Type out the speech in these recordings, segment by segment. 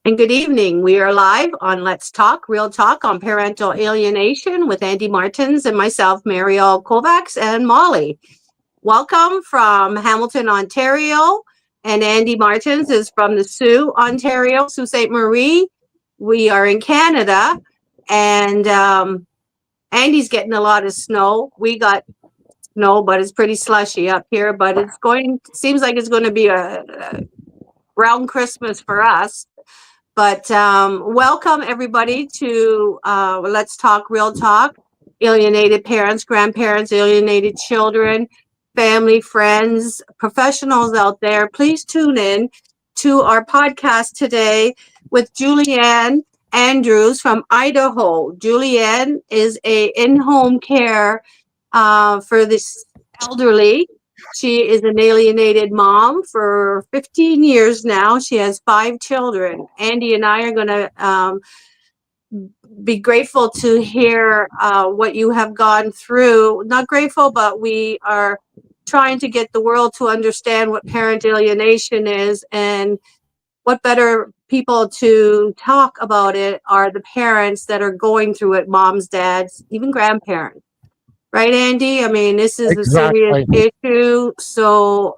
And good evening. We are live on Let's Talk, Real Talk on Parental Alienation with Andy Martens and myself, Mary Auld-Kovacs and Molly. Welcome from Hamilton, Ontario. And Andy Martens is from the Sault, Ontario, Sault Ste. Marie. We are in Canada. And Andy's getting a lot of snow. We got snow, but it's pretty slushy up here. But seems like it's going to be a round Christmas for us. But welcome everybody to Let's Talk Real Talk. Alienated parents, grandparents, alienated children, family, friends, professionals out there. Please tune in to our podcast today with Juliann Andrews from Idaho. Juliann is a in-home care for this elderly. She is an alienated mom for 15 years now. She has 5 children. Andy and I are going to be grateful to hear what you have gone through. Not grateful, but we are trying to get the world to understand what parent alienation is, and what better people to talk about it are the parents that are going through it, moms, dads, even grandparents. Right, Andy? I mean, this is a serious Exactly. issue. So,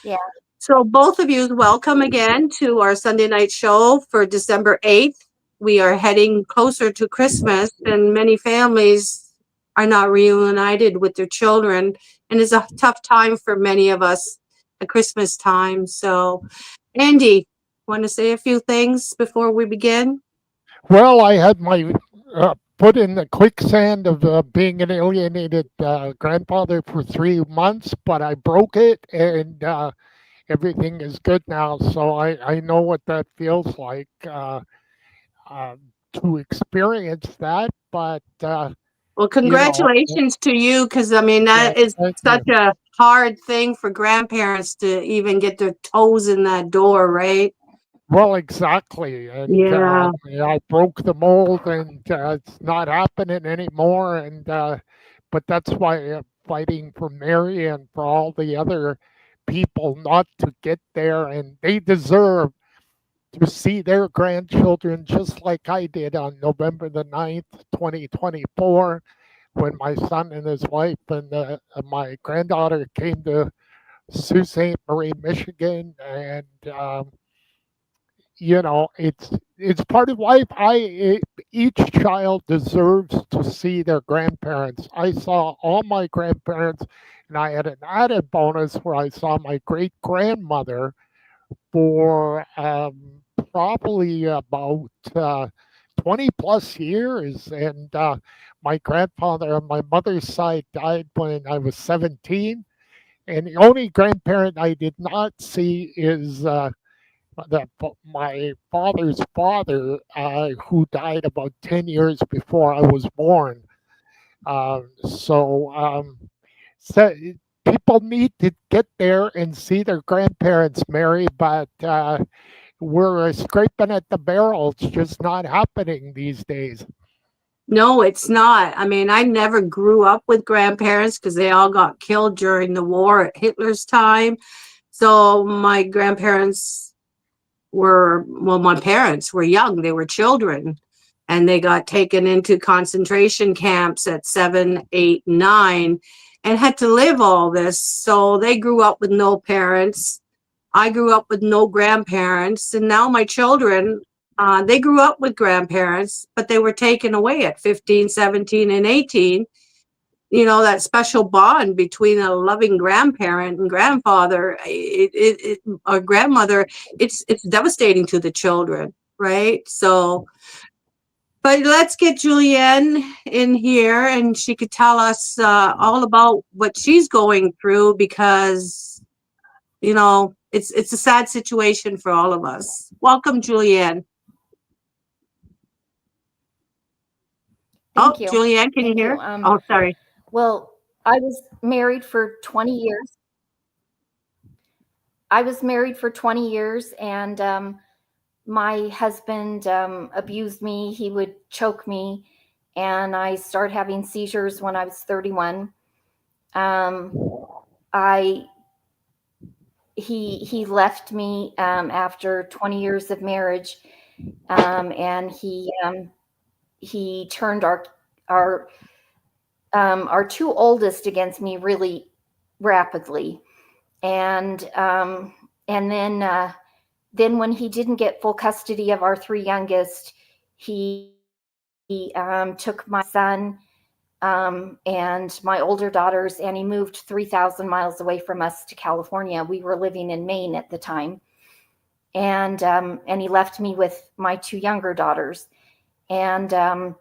Yeah. so both of you, welcome again to our Sunday night show for December 8th. We are heading closer to Christmas, and many families are not reunited with their children. And it's a tough time for many of us at Christmas time. So, Andy, want to say a few things before we begin? Well, I had my foot in the quicksand of being an alienated grandfather for 3 months, but I broke it, and everything is good now. So I know what that feels like uh, to experience that. But Well, you know, congratulations to you, because I mean, yeah, that is thank such you. a hard thing for grandparents to even get their toes in that door, right? Well, exactly, and Yeah. yeah, I broke the mold, and it's not happening anymore. And but that's why I'm fighting for Mary and for all the other people not to get there, and they deserve to see their grandchildren just like I did on November the 9th, 2024, when my son and his wife and my granddaughter came to Sault Ste. Marie, Michigan, and it's part of life. Each child deserves to see their grandparents. I saw all my grandparents, and I had an added bonus where I saw my great grandmother for probably about 20 plus years. And my grandfather on my mother's side died when I was 17. And the only grandparent I did not see is my father's father, who died about 10 years before I was born. So people need to get there and see their grandparents, Mary, but we're scraping at the barrel. It's just not happening these days. No, it's not. I mean, I never grew up with grandparents because they all got killed during the war at Hitler's time. So my grandparents well, my parents were young, they were children, and they got taken into concentration camps at 7, 8, 9, and had to live all this. So they grew up with no parents. I grew up with no grandparents, and now my children, they grew up with grandparents, but they were taken away at 15, 17, and 18. You know, that special bond between a loving grandparent and grandfather, or grandmother, it's devastating to the children, right? So, but let's get Julianne in here, and she could tell us all about what she's going through, because it's a sad situation for all of us. Welcome, Julianne. Oh, Thank you. Julianne, can you Thank you. hear? Oh, sorry. Well, I was married for 20 years. And my husband abused me. He would choke me, and I started having seizures when I was 31. I he left me after 20 years of marriage, and he turned our two oldest against me really rapidly. And then when he didn't get full custody of our three youngest, he took my son and my older daughters, and he moved 3,000 miles away from us to California. We were living in Maine at the time. And he left me with my two younger daughters. And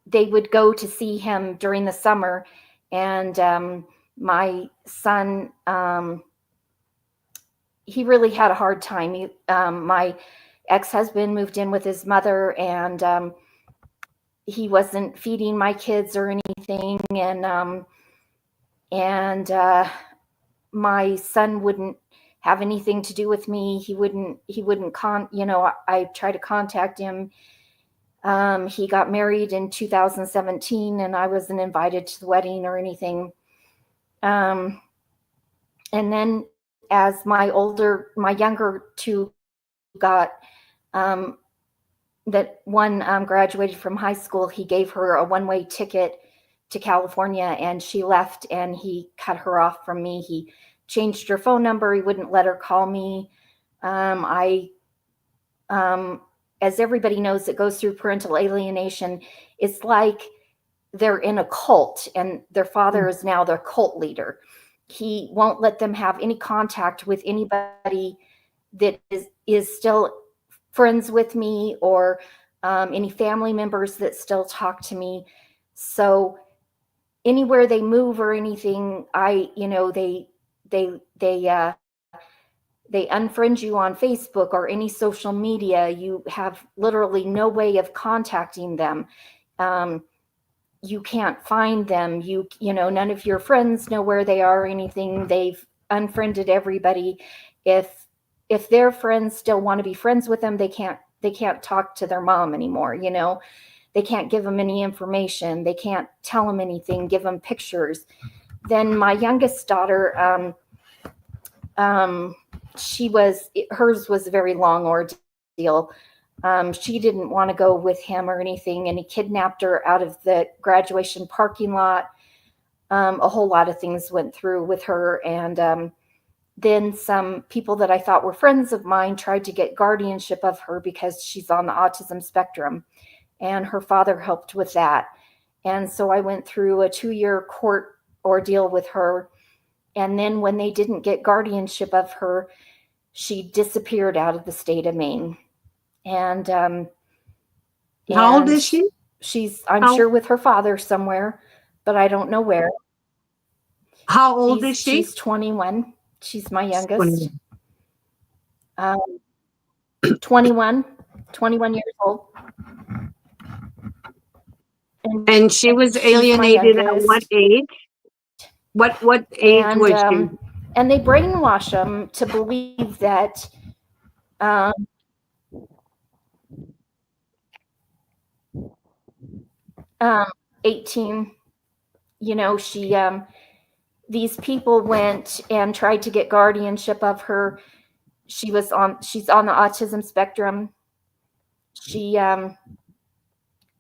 they would go to see him during the summer. And my son, he really had a hard time. My ex-husband moved in with his mother, and he wasn't feeding my kids or anything. And my son wouldn't have anything to do with me. He wouldn't I tried to contact him. He got married in 2017, and I wasn't invited to the wedding or anything. And then as my younger two got, that one graduated from high school, he gave her a one-way ticket to California, and she left, and he cut her off from me. He changed her phone number. He wouldn't let her call me. As everybody knows that goes through parental alienation, it's like they're in a cult, and their father is now their cult leader. He won't let them have any contact with anybody that is still friends with me, or any family members that still talk to me. So anywhere they move or anything, they unfriend you on Facebook or any social media. You have literally no way of contacting them. You can't find them. None of your friends know where they are or anything. They've unfriended everybody. If their friends still want to be friends with them, they can't talk to their mom anymore. They can't give them any information. They can't tell them anything, give them pictures. Then my youngest daughter, hers was a very long ordeal. She didn't want to go with him or anything, and he kidnapped her out of the graduation parking lot. A whole lot of things went through with her. And then some people that I thought were friends of mine tried to get guardianship of her because she's on the autism spectrum, and her father helped with that. And so I went through a 2-year court ordeal with her. And then when they didn't get guardianship of her, she disappeared out of the state of Maine. And how old is she? She's, I'm sure, with her father somewhere, but I don't know where. How old is she? She's 21. She's my youngest. 21 years old. And she was alienated at what age? What age was she? And they brainwash them to believe that 18, these people went and tried to get guardianship of her. She's on the autism spectrum.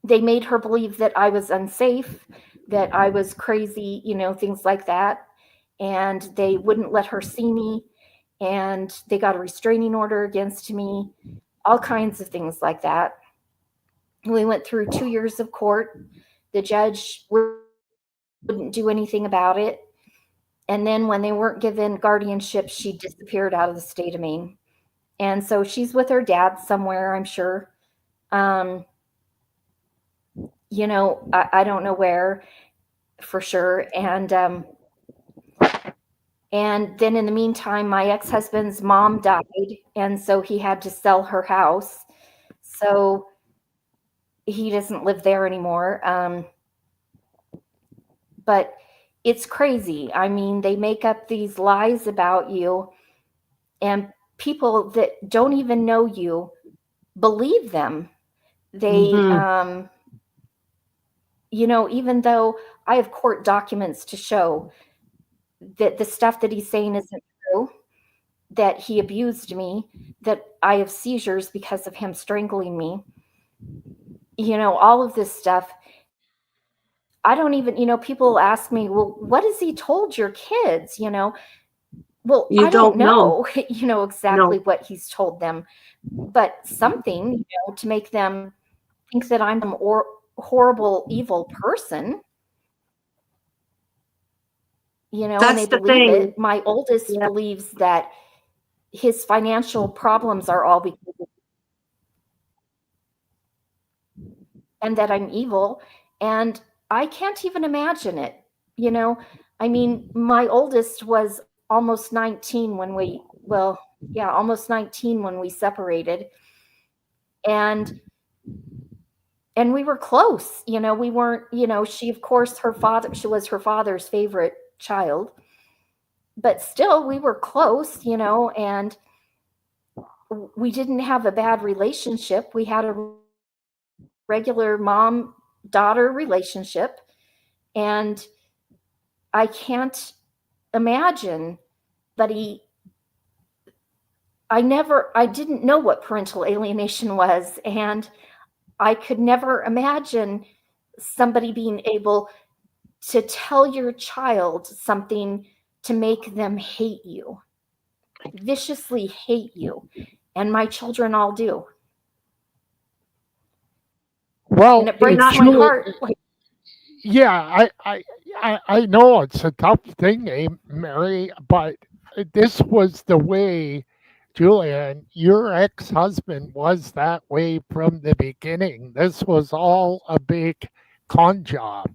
They made her believe that I was unsafe, that I was crazy, things like that. And they wouldn't let her see me. And they got a restraining order against me, all kinds of things like that. We went through 2 years of court. The judge wouldn't do anything about it. And then when they weren't given guardianship, she disappeared out of the state of Maine. And so she's with her dad somewhere, I'm sure. I don't know where for sure. And then in the meantime, my ex-husband's mom died, and so he had to sell her house. So he doesn't live there anymore. But it's crazy. I mean, they make up these lies about you, and people that don't even know you believe them. They, even though I have court documents to show that the stuff that he's saying isn't true, that he abused me, that I have seizures because of him strangling me, all of this stuff. I don't even, people ask me, well, what has he told your kids? Well, You I don't know. know, exactly what he's told them, but something, to make them think that I'm an horrible, evil person, and That's they the believe thing. it. My oldest Yeah. believes that his financial problems are all because of, and that I'm evil. And I can't even imagine it. I mean, my oldest was almost 19 when almost 19 when we separated. And we were close, we weren't, she, of course, she was her father's favorite child, but still we were close, and we didn't have a bad relationship. We had a regular mom-daughter relationship. And I can't imagine, but I didn't know what parental alienation was. And I could never imagine somebody being able to tell your child something to make them hate you, viciously hate you. And my children all do. Well, And it breaks Not my heart. yeah, I know it's a tough thing, Mary, but this was the way, Juliann, your ex-husband was that way from the beginning. This was all a big con job.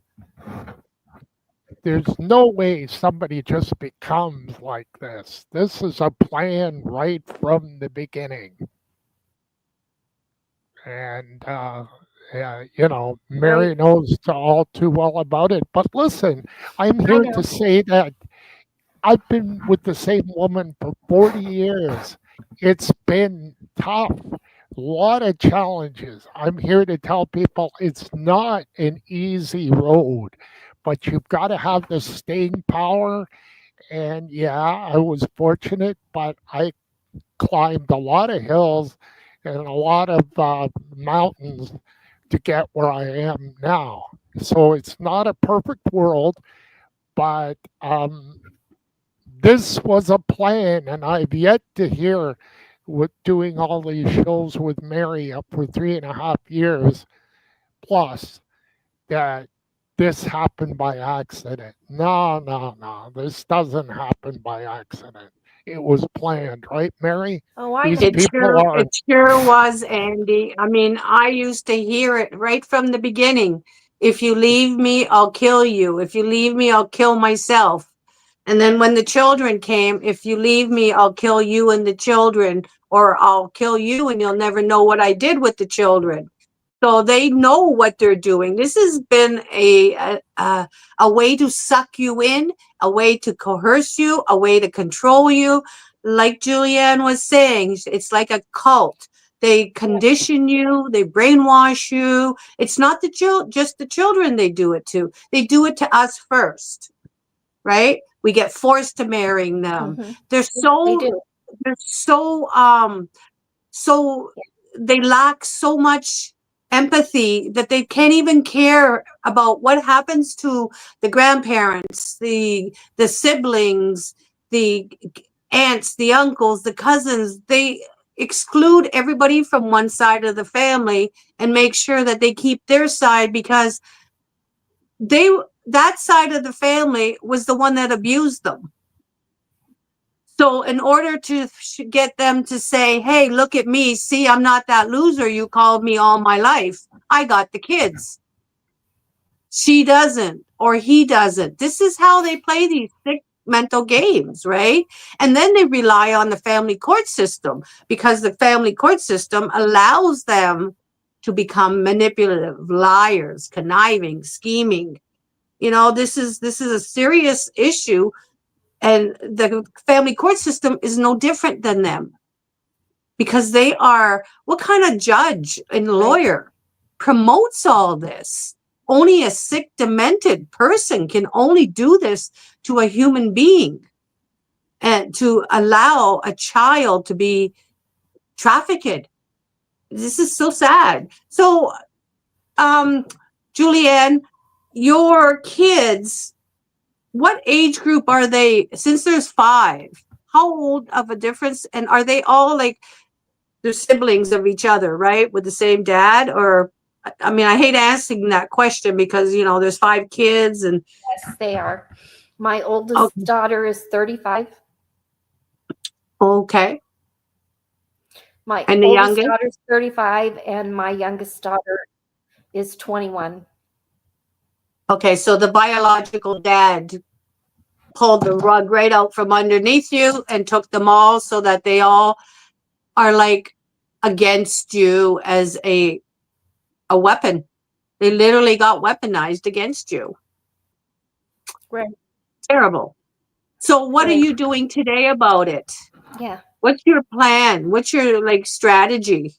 There's no way somebody just becomes like this. This is a plan right from the beginning. And, Right. Mary knows all too well about it. But listen, I'm I here know. to say that I've been with the same woman for 40 years. It's been tough, a lot of challenges. I'm here to tell people it's not an easy road, but you've got to have the staying power. And yeah, I was fortunate, but I climbed a lot of hills and a lot of mountains to get where I am now. So it's not a perfect world, but this was a plan, and I've yet to hear, with doing all these shows with Mary up for 3.5 years plus, that this happened by accident. No, no, no. This doesn't happen by accident. It was planned, right, Mary? Oh, I These know. people are, It sure was, Andy. I mean, I used to hear it right from the beginning. If you leave me, I'll kill you. If you leave me, I'll kill myself. And then when the children came, if you leave me, I'll kill you and the children, or I'll kill you and you'll never know what I did with the children. So they know what they're doing. This has been a way to suck you in, a way to coerce you, a way to control you. Like Juliann was saying, it's like a cult. They condition you, they brainwash you. It's not just the children they do it to. They do it to us first, right? We get forced to marrying them. Mm-hmm. They're They so do. they're so so they lack so much empathy that they can't even care about what happens to the grandparents, the siblings, the aunts, the uncles, the cousins. They exclude everybody from one side of the family and make sure that they keep their side, because that side of the family was the one that abused them. So in order to get them to say, hey, look at me, see, I'm not that loser you called me all my life. I got the kids. She doesn't, or he doesn't. This is how they play these sick mental games, right? And then they rely on the family court system, because the family court system allows them to become manipulative, liars, conniving, scheming. This is a serious issue. And the family court system is no different than them, because they are, what kind of judge and lawyer promotes all this? Only a sick, demented person can only do this to a human being. and to allow a child to be trafficked. This is so sad. So, Juliann, your kids, what age group are they? Since there's 5, how old of a difference? And are they all like they're siblings of each other, right? With the same dad? Or, I mean, I hate asking that question because, there's 5 kids and. Yes, they are. My oldest Oh, daughter is 35. okay. My And the oldest youngest? daughter is 35, and my youngest daughter is 21. Okay, so the biological dad pulled the rug right out from underneath you and took them all so that they all are like against you as a weapon. They literally got weaponized against you. Right. Terrible. So what are Right. you doing today about it? Yeah. What's your plan? What's your like strategy?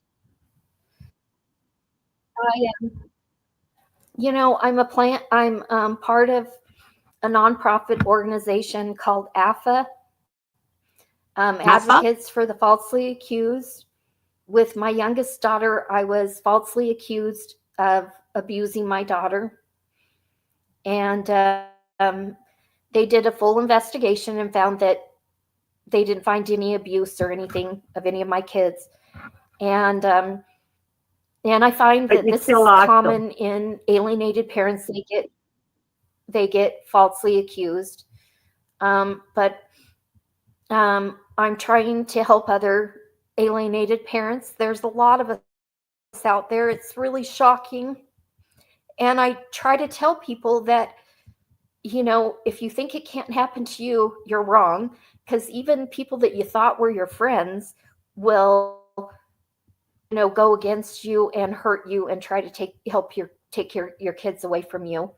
I'm part of a nonprofit organization called AFA, Advocates for the Falsely Accused. With my youngest daughter, I was falsely accused of abusing my daughter. And they did a full investigation and found that they didn't find any abuse or anything of any of my kids. And I find that this is common in alienated parents. They get falsely accused. But I'm trying to help other alienated parents. There's a lot of us out there. It's really shocking. And I try to tell people that, if you think it can't happen to you, you're wrong. Because even people that you thought were your friends will, go against you and hurt you and try to take your kids away from you.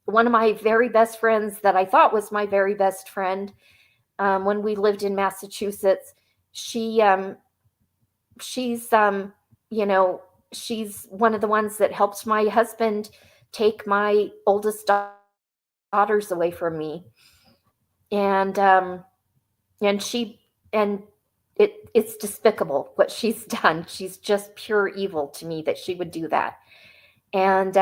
One of my very best friends that I thought was my very best friend, when we lived in Massachusetts, she's one of the ones that helped my husband take my oldest daughters away from me. And it's despicable what she's done. She's just pure evil to me that she would do that. And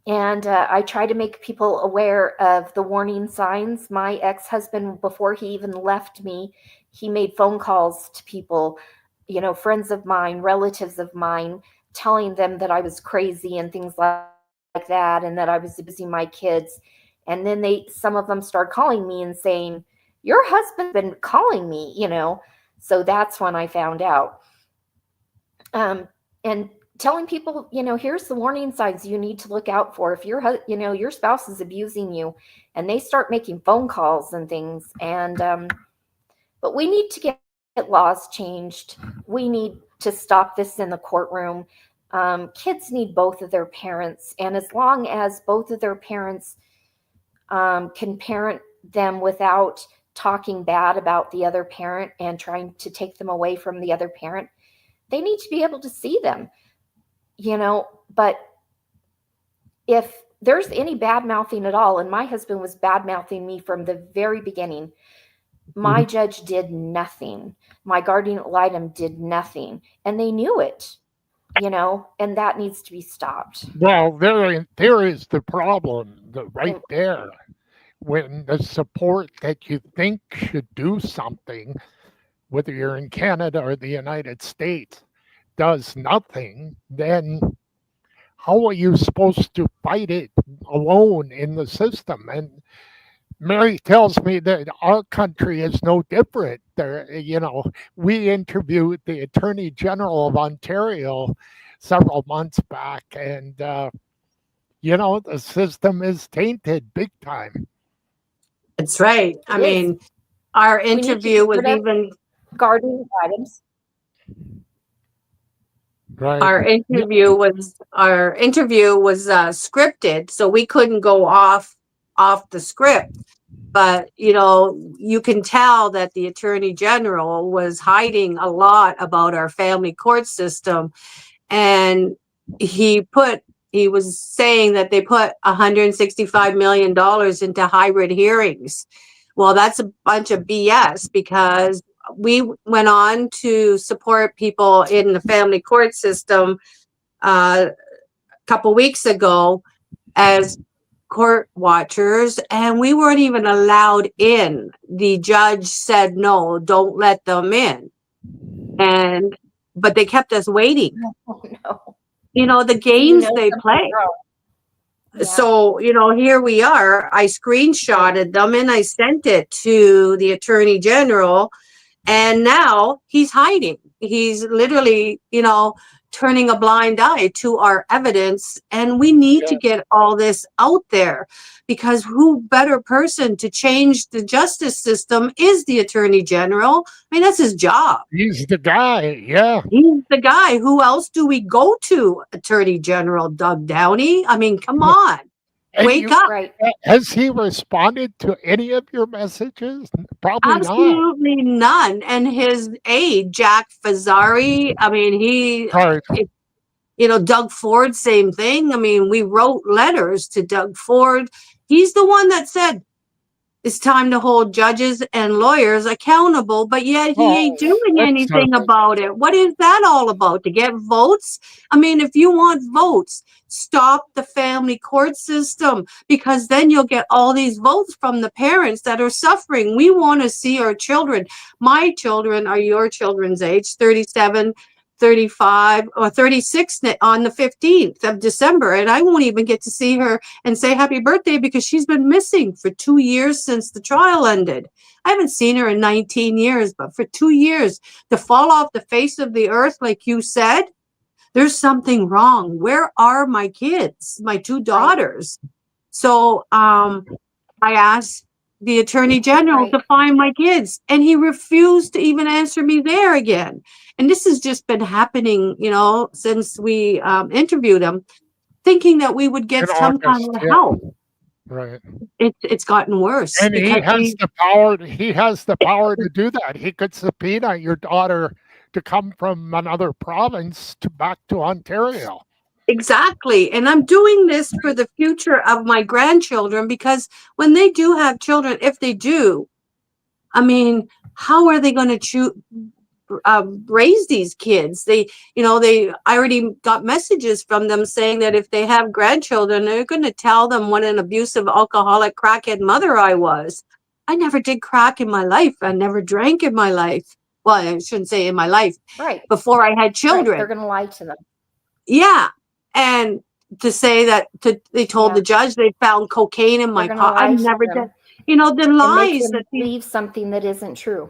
I try to make people aware of the warning signs. My ex-husband, before he even left me, he made phone calls to people, friends of mine, relatives of mine, telling them that I was crazy and things like that, and that I was abusing my kids. And then some of them started calling me and saying, "Your husband's been calling me," So that's when I found out. And telling people, here's the warning signs you need to look out for if your spouse is abusing you, and they start making phone calls and things. And but we need to get laws changed. We need to stop this in the courtroom. Kids need both of their parents, and as long as both of their parents can parent them without talking bad about the other parent and trying to take them away from the other parent, they need to be able to see them. But if there's any bad mouthing at all, and my husband was bad mouthing me from the very beginning, my judge did nothing. My guardian ad litem did nothing, and they knew it, and that needs to be stopped. Well, there is the problem right there. When the support that you think should do something, whether you're in Canada or the United States, does nothing, then how are you supposed to fight it alone in the system? And Mary tells me that our country is no different. We interviewed the Attorney General of Ontario several months back, and the system is tainted big time. That's right. I mean, our interview was even guardian items. Right. Our interview was scripted, so we couldn't go off the script. But you can tell that the Attorney General was hiding a lot about our family court system, and he was saying that they put $165 million into hybrid hearings. Well, that's a bunch of BS, because we went on to support people in the family court system a couple weeks ago as court watchers, and we weren't even allowed in. The judge said, no, don't let them in. But they kept us waiting. Oh, no. You know, the You games know they something's play. wrong. Yeah. So, you know, here we are. I screenshotted them and I sent it to the Attorney General, and now he's hiding. He's literally, you know, turning a blind eye to our evidence. And we need to get all this out there, because who better person to change the justice system is the Attorney General. I mean, that's his job. He's the guy. Yeah. He's the guy. Who else do we go to? Attorney General Doug Downey. I mean, come on. And Wake up. Right. Has he responded to any of your messages? Probably not. Absolutely none. And his aide, Jack Fazzari, I mean, Right. you know, Doug Ford, same thing. I mean, we wrote letters to Doug Ford. He's the one that said it's time to hold judges and lawyers accountable, but yet he ain't doing anything about it. What is that all about? To get votes? I mean, if you want votes, stop the family court system, because then you'll get all these votes from the parents that are suffering. We want to see our children. My children are your children's age, 37, 35, or 36 on the 15th of December. And I won't even get to see her and say happy birthday, because she's been missing for 2 years since the trial ended. I haven't seen her in 19 years, but for 2 years to fall off the face of the earth, like you said, there's something wrong. Where are my kids, my 2 daughters? So I asked the Attorney General to find my kids, and he refused to even answer me there again. And this has just been happening, you know, since we interviewed him, thinking that we would get some kind of help. Right. It's gotten worse. And he has the power. He has the power to do that. He could subpoena your daughter to come from another province back to Ontario. Exactly. And I'm doing this for the future of my grandchildren, because when they do have children, if they do, I mean, how are they going to raise these kids? I already got messages from them saying that if they have grandchildren, they're going to tell them what an abusive, alcoholic, crackhead mother I was. I never did crack in my life. I never drank in my life. Well, I shouldn't say in my life. Right. Before I had children. Right. They're going to lie to them. Yeah. And to say that they told the judge they found cocaine in my car. I never did. You know, the lies that believe something that isn't true.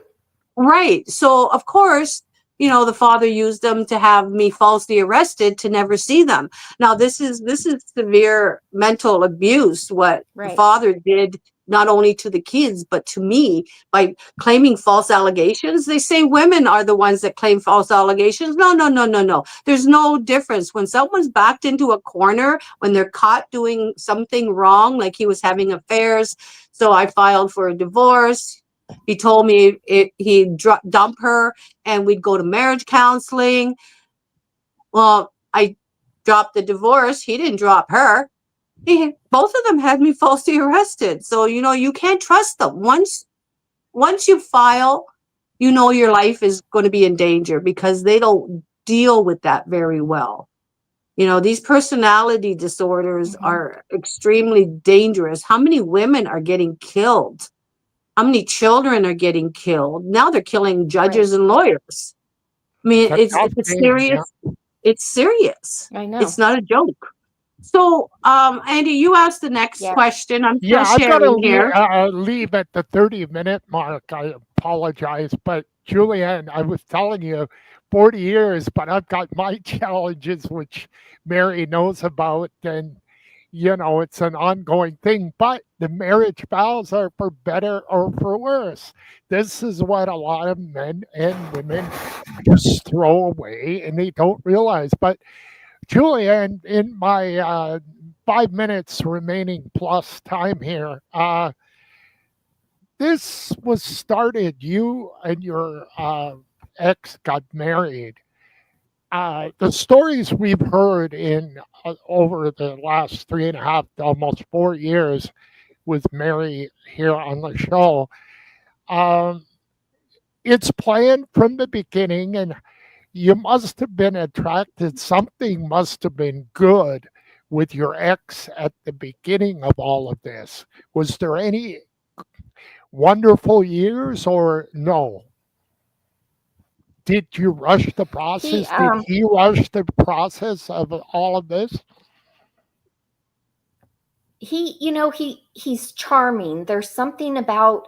Right. So, of course, you know, the father used them to have me falsely arrested to never see them. Now, this is severe mental abuse, what the father did, not only to the kids, but to me, by claiming false allegations. They say women are the ones that claim false allegations. No. There's no difference. When someone's backed into a corner, when they're caught doing something wrong, like he was having affairs. So I filed for a divorce. He told me he'd dump her and we'd go to marriage counseling. Well, I dropped the divorce. He didn't drop her. Both of them had me falsely arrested. So, you know, you can't trust them. Once you file, you know your life is going to be in danger, because they don't deal with that very well. You know, these personality disorders are extremely dangerous. How many women are getting killed? How many children are getting killed? Now they're killing judges and lawyers. I mean, it's serious. Yeah. It's serious. I know. It's not a joke. So, Andy, you asked the next question. I'm still sharing here. I've got to leave at the 30-minute mark. I apologize. But Juliann, I was telling you, 40 years, but I've got my challenges, which Mary knows about. And, you know, it's an ongoing thing. But the marriage vows are for better or for worse. This is what a lot of men and women just throw away and they don't realize. But Juliann, in my 5 minutes remaining plus time here, this was started, you and your ex got married. The stories we've heard in over the last 3.5 to almost 4 years with Mary here on the show. Um, it's planned from the beginning, and you must have been attracted. Something must have been good with your ex at the beginning of all of this. Was there any wonderful years or no? Did you rush the He process? Did he rush the process of all of this? he's charming. There's something about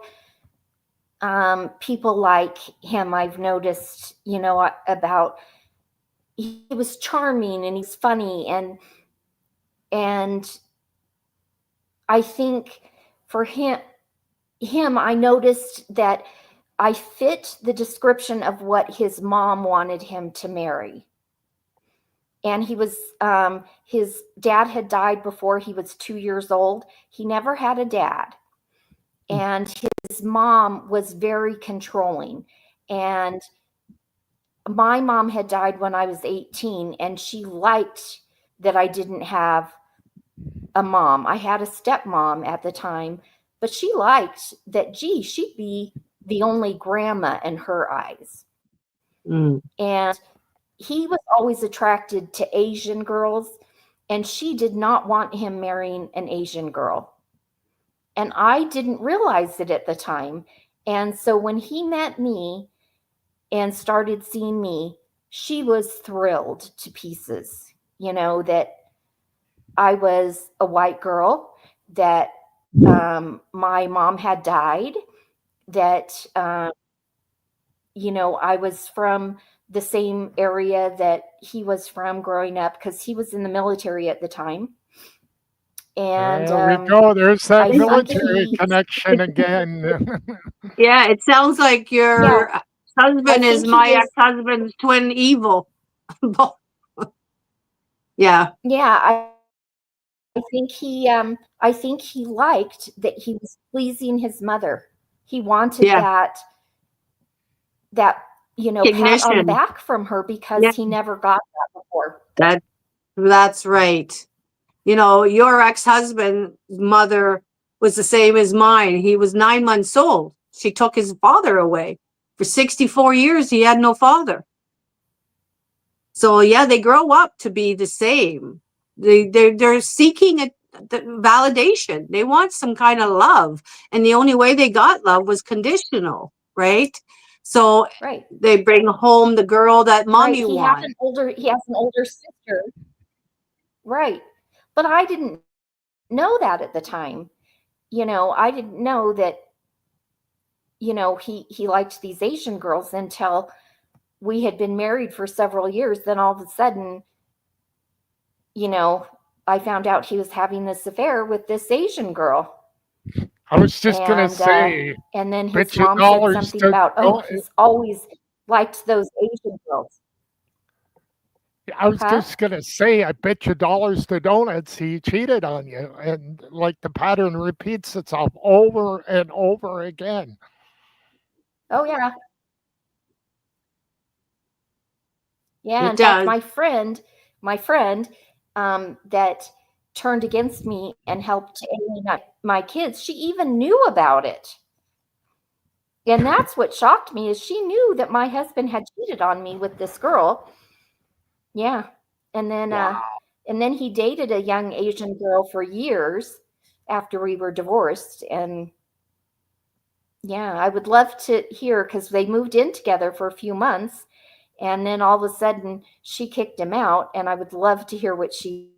people like him I've noticed, about he was charming and he's funny, and I think for him I noticed that I fit the description of what his mom wanted him to marry. And his dad had died before he was 2 years old. He never had a dad. And his mom was very controlling. And my mom had died when I was 18, and she liked that I didn't have a mom. I had a stepmom at the time, but she liked that, she'd be the only grandma in her eyes. And he was always attracted to Asian girls, and she did not want him marrying an Asian girl. And I didn't realize it at the time. And so when he met me and started seeing me, she was thrilled to pieces, that I was a white girl, that my mom had died, that, I was from the same area that he was from growing up, because he was in the military at the time. And there we go. There's that I think military connection again. Yeah, it sounds like your husband is think my he was- ex-husband's twin evil. Yeah. Yeah, I think he liked that he was pleasing his mother. He wanted Yeah. that pat on the Recognition. back from her, because Yeah. he never got that before. That's right. Your ex-husband's mother was the same as mine. He was 9 months old. She took his father away. For 64 years, he had no father. So yeah, they grow up to be the same. They're seeking the validation. They want some kind of love, and the only way they got love was conditional, right? So Right. they bring home the girl that mommy He wants. he has an older sister. Right. But I didn't know that at the time. I didn't know that, he liked these Asian girls until we had been married for several years. Then all of a sudden, I found out he was having this affair with this Asian girl. I was just going to say, and then his bet you mom said dollars something to about, he's always liked those Asian girls. I was just going to say, I bet you dollars to donuts he cheated on you. And like the pattern repeats itself over and over again. Oh, yeah. Yeah, It in fact, does. my friend that turned against me and helped alienate my kids, she even knew about it. And that's what shocked me, is she knew that my husband had cheated on me with this girl. Yeah. And then he dated a young Asian girl for years after we were divorced. And yeah, I would love to hear, because they moved in together for a few months, and then all of a sudden she kicked him out. And I would love to hear what she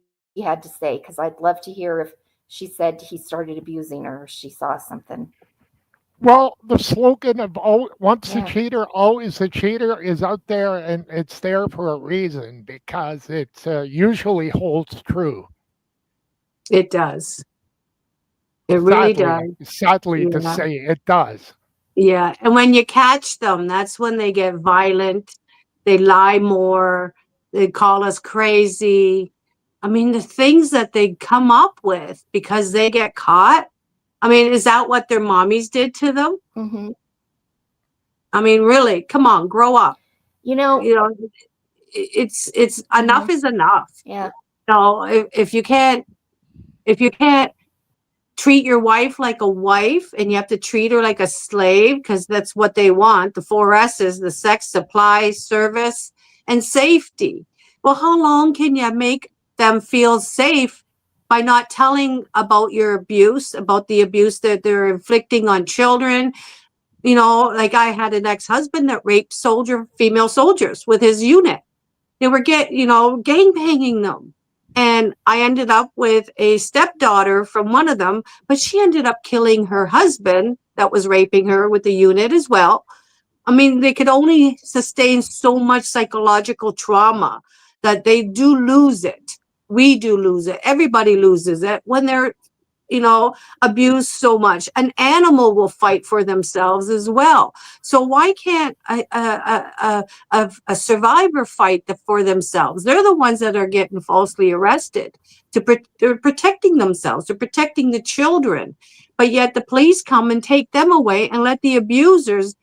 had to say, because I'd love to hear if she said he started abusing her, or she saw something. Well, the slogan of once a cheater, always a cheater is out there, and it's there for a reason, because it usually holds true. It does. It really does. Sadly to say, it does. Yeah. And when you catch them, that's when they get violent. They lie more. They call us crazy. I mean, the things that they come up with because they get caught. I mean, is that what their mommies did to them? Mm-hmm. I mean, really, come on, grow up. It's enough is enough. Yeah. So if you can't treat your wife like a wife, and you have to treat her like a slave, because that's what they want. The 4S's, the sex, supply, service, and safety. Well, how long can you make them feel safe by not telling about your abuse, about the abuse that they're inflicting on children? You know, like I had an ex-husband that raped female soldiers with his unit. They were gangbanging them. And I ended up with a stepdaughter from one of them, but she ended up killing her husband that was raping her with the unit as well. I mean, they could only sustain so much psychological trauma that they do lose it. We do lose it. Everybody loses it when they're, abused so much. An animal will fight for themselves as well. So why can't a survivor fight for themselves? They're the ones that are getting falsely arrested. They're protecting themselves. They're protecting the children. But yet the police come and take them away and let the abusers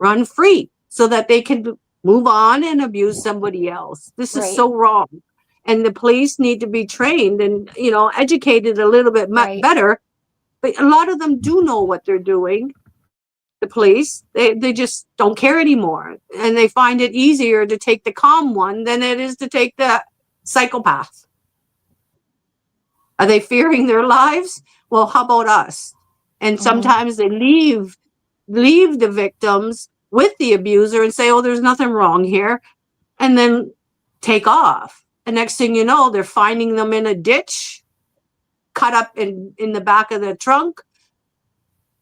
run free so that they can move on and abuse somebody else. This is so wrong. And the police need to be trained and, educated a little bit better. But a lot of them do know what they're doing. The police, they just don't care anymore. And they find it easier to take the calm one than it is to take the psychopath. Are they fearing their lives? Well, how about us? And sometimes they leave the victims with the abuser and say, oh, there's nothing wrong here. And then take off. And next thing you know, they're finding them in a ditch, cut up in the back of the trunk,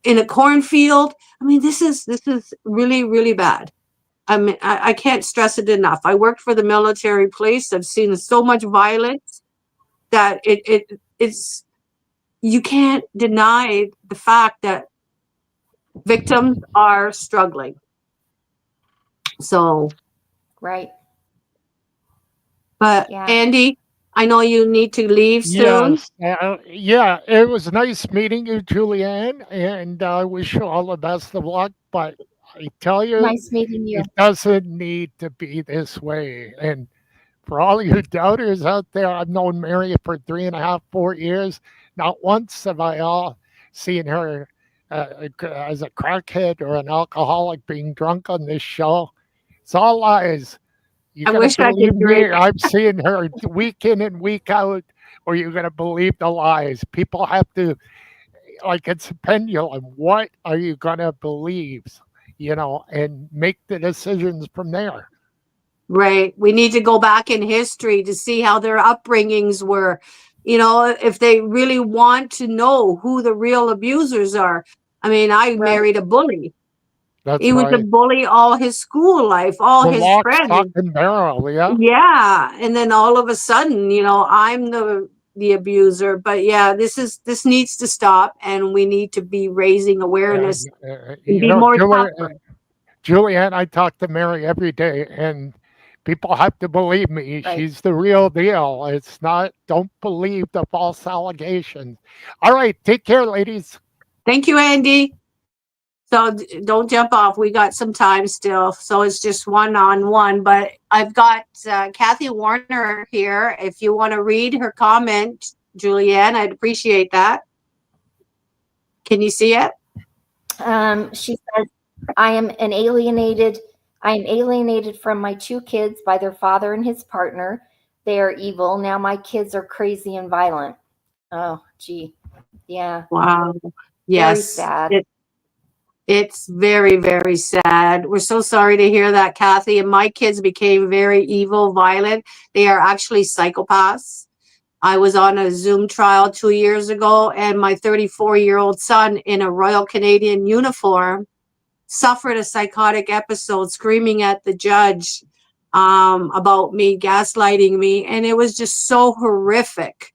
in a cornfield. I mean, this is really, really bad. I mean, I can't stress it enough. I worked for the military police. I've seen so much violence that it's you can't deny the fact that victims are struggling. So, but Andy, I know you need to leave soon. Yes, it was nice meeting you, Juliann, and I wish you all the best of luck. But I tell you, nice meeting you. It doesn't need to be this way. And for all you doubters out there, I've known Mary for 3.5, 4 years. Not once have I seen her as a crackhead or an alcoholic being drunk on this show. It's all lies. I wish I could drink. I'm seeing her week in and week out, or you're going to believe the lies. People have to, like, it's a pendulum. What are you going to believe? And make the decisions from there. Right. We need to go back in history to see how their upbringings were. If they really want to know who the real abusers are. I mean, I married a bully. He was a bully all his school life, all his friends. Stock and barrel, Yeah. And then all of a sudden, I'm the abuser. But yeah, this needs to stop, and we need to be raising awareness. Be more tougher. Juliann, I talk to Mary every day, and people have to believe me. She's the real deal. It's not, don't believe the false allegations. All right. Take care, ladies. Thank you, Andy. So don't jump off. We got some time still. So it's just one-on-one. But I've got Kathy Warner here. If you want to read her comment, Juliann, I'd appreciate that. Can you see it? She says, I am alienated from my 2 kids by their father and his partner. They are evil. Now my kids are crazy and violent. Oh, gee. Yeah. Wow. Yes. Very sad. It's very, very sad. We're so sorry to hear that, Kathy. And my kids became very evil, violent. They are actually psychopaths. I was on a Zoom trial 2 years ago, and my 34-year-old son in a Royal Canadian uniform suffered a psychotic episode, screaming at the judge about me, gaslighting me. And it was just so horrific.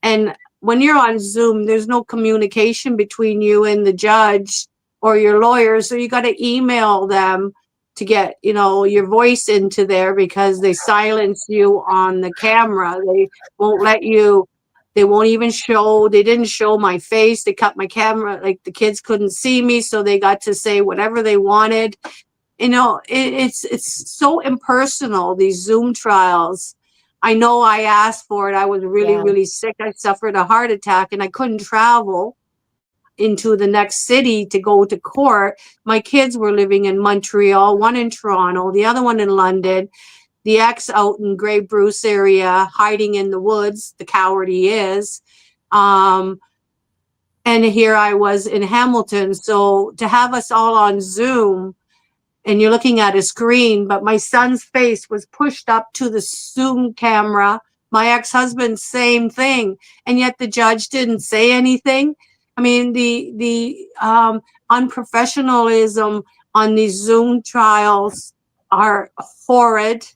And when you're on Zoom, there's no communication between you and the judge or your lawyer. So you got to email them to get, your voice into there, because they silence you on the camera. They won't let you, they didn't show my face. They cut my camera, like the kids couldn't see me. So they got to say whatever they wanted. It's so impersonal, these Zoom trials. I know I asked for it. I was really, Yeah. really sick. I suffered a heart attack and I couldn't travel into the next city to go to court. My kids were living in Montreal, one in Toronto, the other one in London, the ex out in Grey Bruce area, hiding in the woods, the coward he is. And here I was in Hamilton. So to have us all on Zoom, and you're looking at a screen, but my son's face was pushed up to the Zoom camera. My ex-husband, same thing. And yet the judge didn't say anything. I mean, the unprofessionalism on these Zoom trials are horrid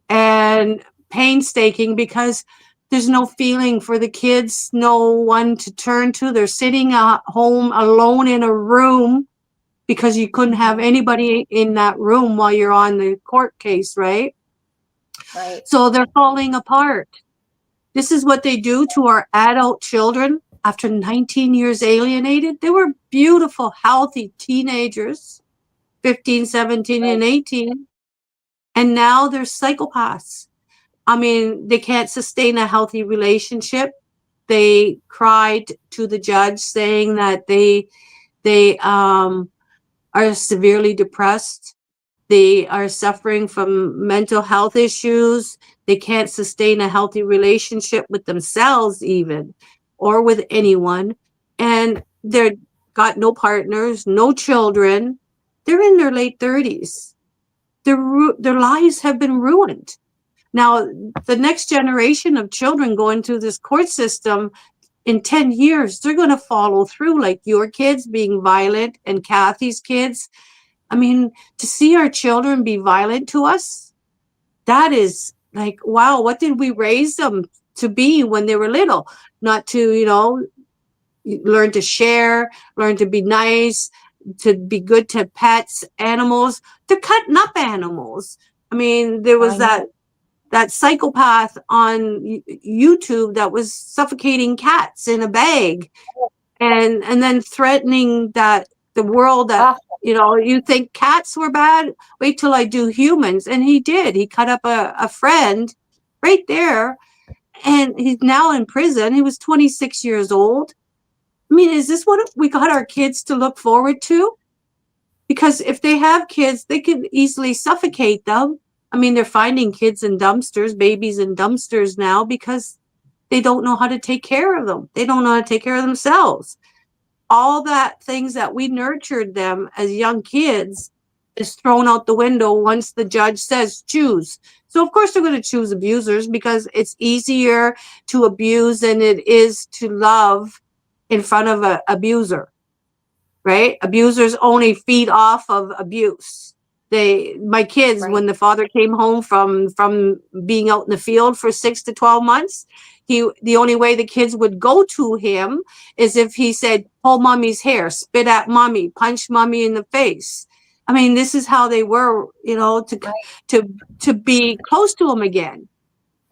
and painstaking because there's no feeling for the kids, no one to turn to. They're sitting at home alone in a room because you couldn't have anybody in that room while you're on the court case, right? Right. So they're falling apart. This is what they do to our adult children after 19 years alienated. They were beautiful, healthy teenagers, 15, 17, and 18. And now they're psychopaths. I mean, they can't sustain a healthy relationship. They cried to the judge saying that they are severely depressed. They are suffering from mental health issues. They can't sustain a healthy relationship with themselves even, or with anyone. And they're got no partners, no children. They're in their late 30s. Their lives have been ruined. Now, the next generation of children going through this court system in 10 years, they're going to follow through, like your kids being violent and Kathy's kids. I mean, to see our children be violent to us, that is like, wow, what did we raise them to be when they were little? Not to, learn to share, learn to be nice, to be good to pets, animals. They're cutting up animals. I mean, there was that psychopath on YouTube that was suffocating cats in a bag and then threatening that the world that, you think cats were bad, wait till I do humans. And he did. He cut up a friend right there, and he's now in prison. He was 26 years old. I mean, is this what we got our kids to look forward to? Because if they have kids, they can easily suffocate them. I mean, they're finding kids in dumpsters, babies in dumpsters now because they don't know how to take care of them. They don't know how to take care of themselves. All that things that we nurtured them as young kids is thrown out the window once the judge says choose. So of course they're going to choose abusers because it's easier to abuse than it is to love in front of an abuser, right? Abusers only feed off of abuse. My kids, Right. when the father came home from being out in the field for 6 to 12 months, the only way the kids would go to him is if he said, pull mommy's hair, spit at mommy, punch mommy in the face. I mean, this is how they were, to be close to him again.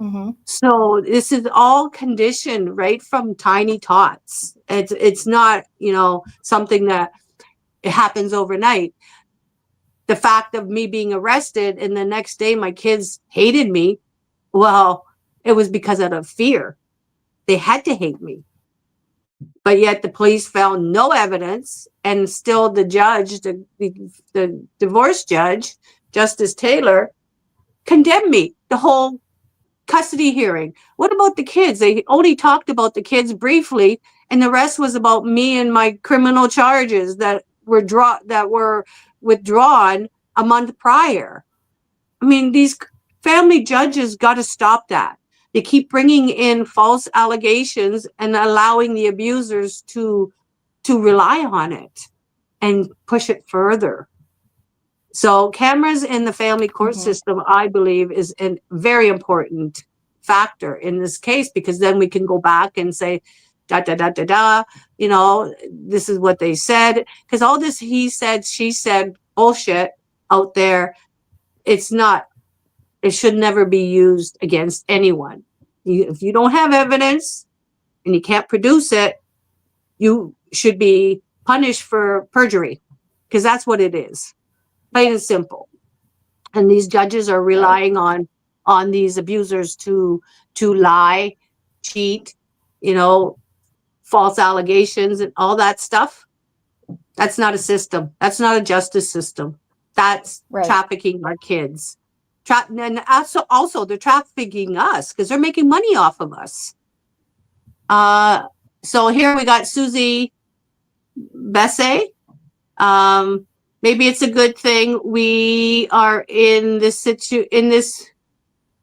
Mm-hmm. So this is all conditioned right from tiny tots. It's not, something that it happens overnight. The fact of me being arrested and the next day my kids hated me, well, it was because out of fear. They had to hate me. But yet the police found no evidence, and still the judge, the divorce judge, Justice Taylor, condemned me the whole custody hearing. What about the kids? They only talked about the kids briefly, and the rest was about me and my criminal charges that were withdrawn a month prior. I mean, these family judges got to stop that. They keep bringing in false allegations and allowing the abusers to rely on it and push it further. So cameras in the family court system, I believe, is a very important factor in this case, because then we can go back and say, this is what they said. Because all this he said, she said bullshit out there, it should never be used against anyone. If you don't have evidence and you can't produce it, you should be punished for perjury, because that's what it is. Plain and simple. And these judges are relying on on these abusers to lie, cheat, false allegations and all that stuff. That's not a system. That's not a justice system. That's Right. trafficking our kids. And also they're trafficking us because they're making money off of us. So here we got Susie Besse. Maybe it's a good thing we are in this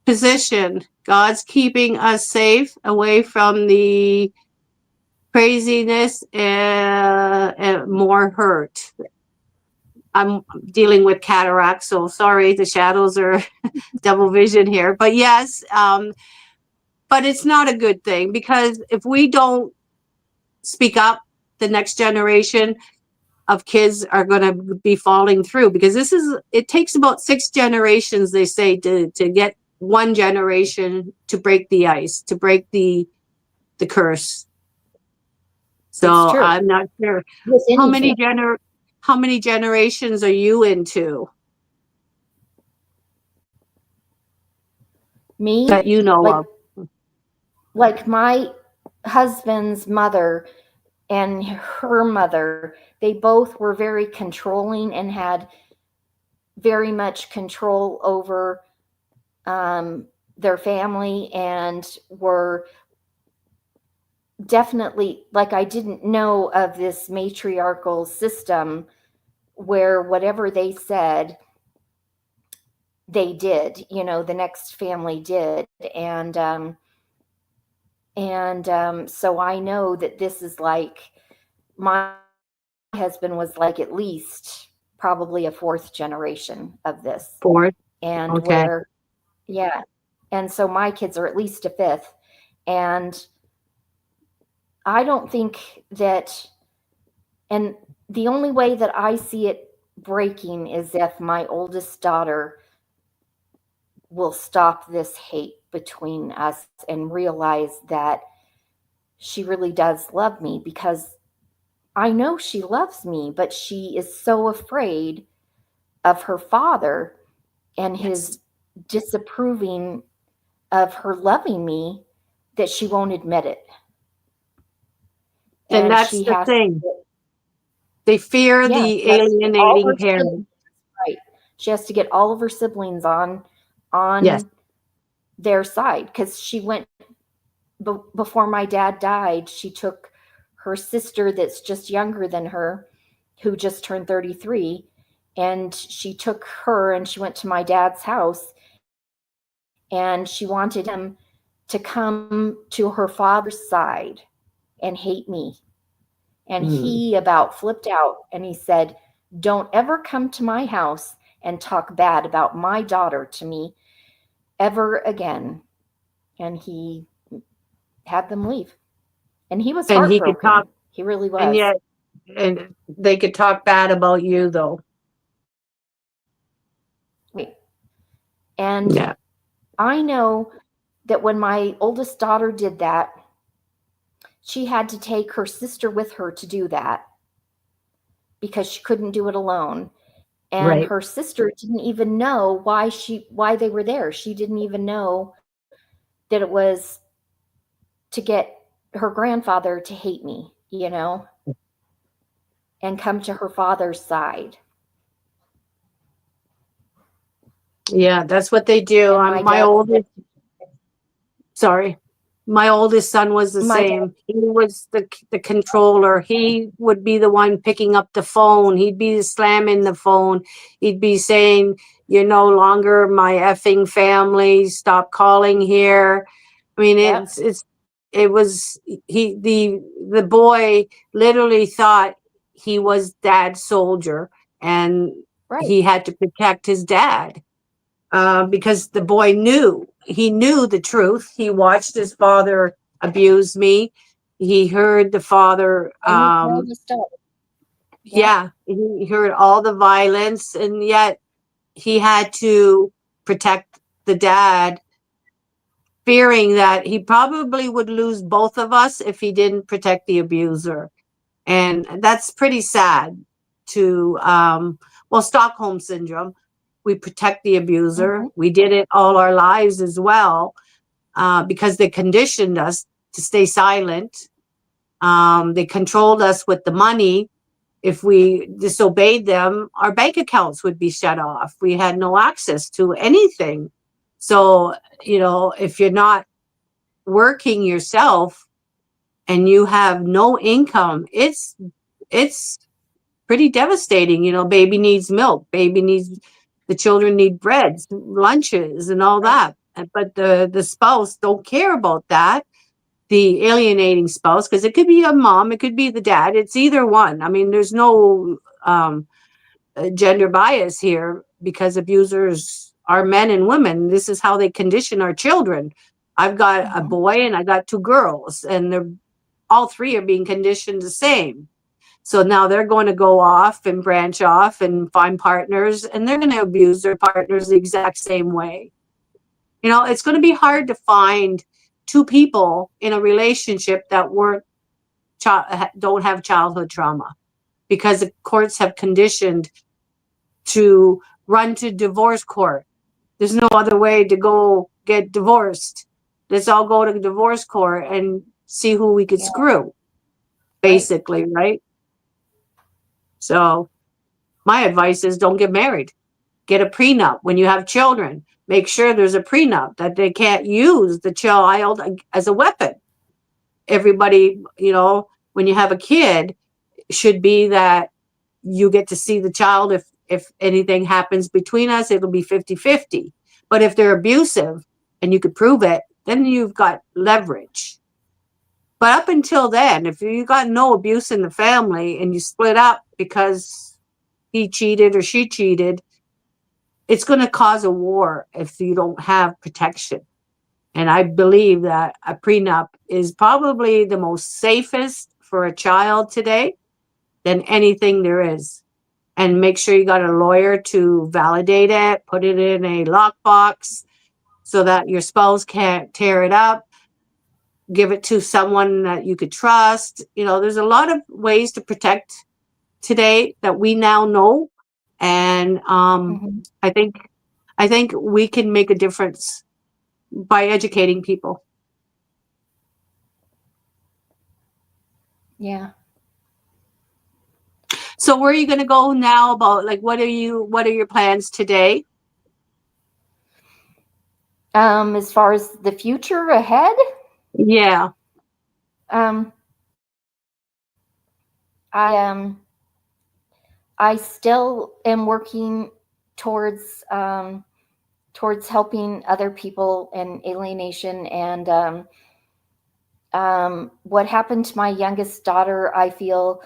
position. God's keeping us safe away from the craziness and more hurt. I'm dealing with cataract, so sorry, the shadows are double vision here. But yes, but it's not a good thing, because if we don't speak up, the next generation of kids are going to be falling through, because it takes about 6 generations, they say, to get one generation to break the ice, to break the curse. So I'm not sure how many generations are you into? Me? That you know of. Like my husband's mother and her mother, they both were very controlling and had very much control over their family, and were definitely, like, I didn't know of this matriarchal system where whatever they said, they did, the next family did. And so I know that this is like, my husband was like at least probably a 4th generation of this. 4th? And okay. Yeah. And so my kids are at least a 5th. And I don't think that, and the only way that I see it breaking is if my oldest daughter will stop this hate between us and realize that she really does love me, because I know she loves me, but she is so afraid of her father and his disapproving of her loving me that she won't admit it. And that's the thing. They fear the alienating parent. Right. She has to get all of her siblings on Yes. their side, because she went before my dad died. She took her sister that's just younger than her, who just turned 33, and she took her and she went to my dad's house, and she wanted him to come to her father's side and hate me. And he about flipped out, and he said, "Don't ever come to my house and talk bad about my daughter to me ever again." And he had them leave. And he was heartbroken. He really was. And yet, and they could talk bad about you, though. Right. And I know that when my oldest daughter did that, she had to take her sister with her to do that, because she couldn't do it alone. And her sister didn't even know why they were there. She didn't even know that it was to get her grandfather to hate me, and come to her father's side. Yeah, that's what they do. My oldest son was the same. He was the controller. He would be the one picking up the phone. He'd be slamming the phone. He'd be saying, "You're no longer my effing family. Stop calling here." I mean, the boy literally thought he was dad's soldier, and he had to protect his dad. Because the boy knew the truth. He watched his father abuse me. He heard the father, he heard all the violence, and yet he had to protect the dad, fearing that he probably would lose both of us if he didn't protect the abuser. And that's pretty sad to, Stockholm syndrome. we protect the abuser. Mhm. We did it all our lives as well, because they conditioned us to stay silent. They controlled us with the money. If we disobeyed them, our bank accounts would be shut off. We had no access to anything. So, if you're not working yourself and you have no income, it's pretty devastating. Baby needs milk, the children need breads, lunches, and all that. But the spouse don't care about that. The alienating spouse, because it could be a mom, it could be the dad, it's either one. I mean, there's no gender bias here, because abusers are men and women. This is how they condition our children. I've got a boy and I got two girls, and they're all three are being conditioned the same. So now they're going to go off and branch off and find partners, and they're going to abuse their partners the exact same way. It's going to be hard to find two people in a relationship that don't have childhood trauma, because the courts have conditioned to run to divorce court. There's no other way to go get divorced. Let's all go to the divorce court and see who we could screw, basically, right? So my advice is, don't get married. Get a prenup. When you have children, make sure there's a prenup, that they can't use the child as a weapon. Everybody, when you have a kid, should be that you get to see the child. If anything happens between us, it'll be 50-50. But if they're abusive and you could prove it, then you've got leverage. But up until then, if you got no abuse in the family and you split up because he cheated or she cheated, it's going to cause a war if you don't have protection. And I believe that a prenup is probably the most safest for a child today than anything there is. And make sure you got a lawyer to validate it, put it in a lockbox so that your spouse can't tear it up. Give it to someone that you could trust. There's a lot of ways to protect today that we now know. And I think we can make a difference by educating people. Yeah. So where are you going to go now? About what are your plans today? As far as the future ahead? Yeah. I still am working towards helping other people in alienation, and what happened to my youngest daughter, I feel